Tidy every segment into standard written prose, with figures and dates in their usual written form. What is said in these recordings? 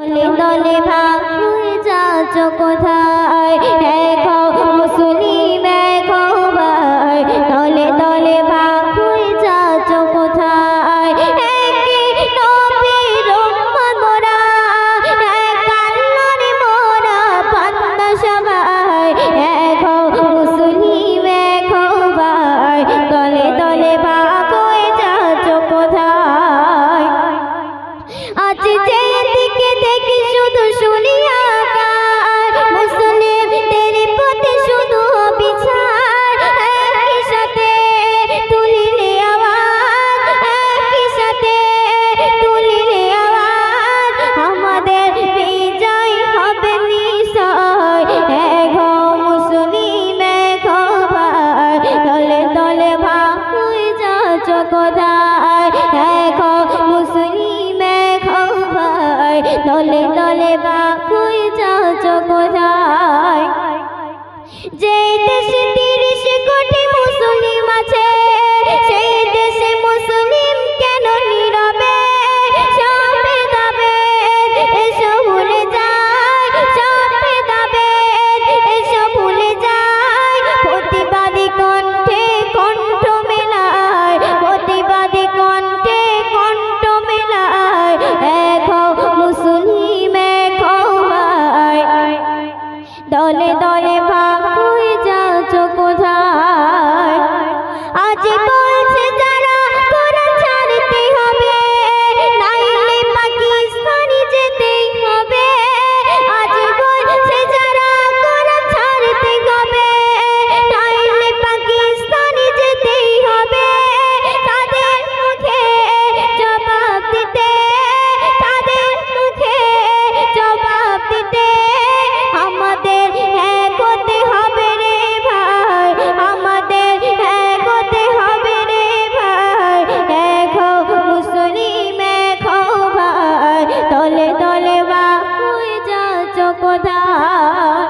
দলে দলে ভাগ হয়ে যাচ্ছ কোথায়? এক হও মুসলিম, এক হও ভাই, দলে দলে ভাগ হয়ে যাচ্ছ কোথায়? একই নবীর উম্মত মোরা, এক আল্লাহর মোরা বান্দা সবাই। এক হও মুসলিম, এক হও ভাই, দলে দলে ভাগ হয়ে যাচ্ছ কোথায়? আজ যেদিকে দেখি শুধু শুনি আকার, মুসলিমদের প্রতি শুধু বিচার। একই সাথে তুলিলে আওয়াজ, একই সাথে তুলিলে আওয়াজ, আমাদের বিজয় হবে নিশ্চয়। এক হও মুসলিম, এক হও ভাই, দলে দলে ভাগ হয়ে যাচ্ছ কোথায়? এক হও মুসলিম, এক হও ভাই, দলে দলে ভাগ হয়ে যাচ্ছ কোথায়? যে দেশে 30 কোটি মুসলিম আছে, সেই দেশে মুসলিম কেন নীরবে? সব ভেদাভেদ এসব ভুলে যায়, সব ভেদাভেদ এসব ভুলে যায়। প্রতিবাদী কণ্ঠে কণ্ঠ মেলায়, প্রতিবাদী কণ্ঠে কণ্ঠ মেলায়। এক হও মুসলিম, এক হও ভাই, দলে দলে ভাগ হয়ে যাচ্ছ কোথায়? আজ বলছে যারা কোরআন ছাড়তে হবে, নাইলে পাকিস্তানি যেতেই হবে। আজ বলছে যারা কোরআন ছাড়তে হবে, নাইলে পাকিস্তানি যেতেই হবে। তাদের মুখে জবাব দিতে, তাদের মুখে জবাব দিতে আমাদের এক হতে হবে রে ভাই, আমাদের এক হতে হবে রে ভাই। এক হও মুসলিম, এক হও ভাই, দলে দলে ভাগ হয়ে যাচ্ছ কোথায়?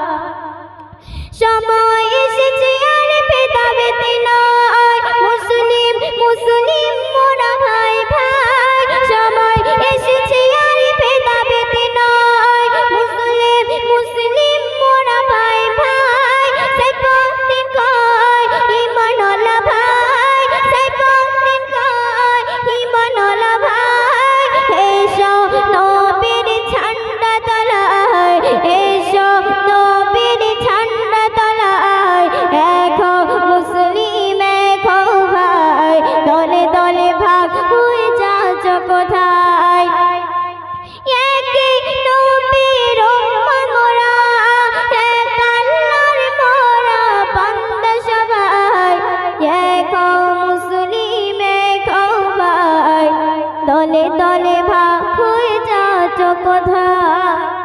সময় এসেছে আর ভেদাভেদি নয়, মুসলিম মুসলিম মোরা ভাই ভাই। সময় এসেছে আর ভেদাভেদি নয়, মুসলিম মুসলিম মোরা ভাই ভাই। সাইফুদ্দিন কয় ঈমানওয়ালা ভাই, সাইফুদ্দিন কয় ঈমানওয়ালা ভাই। এসো নবীর ঝান্ডা তলায়, এসো নবীর ঝান্ডা তলায়। এক হও মুসলিম, এক হও ভাই, দলে দলে ভাগ হয়ে যাচ্ছ কোথায়? একই নবীর উম্মত মোরা, এক আল্লাহর মোরা বান্দা সবাই। এক হও মুসলিম, এক হও ভাই, দলে দলে ভাগ হয়ে যাচ্ছ কোথায়?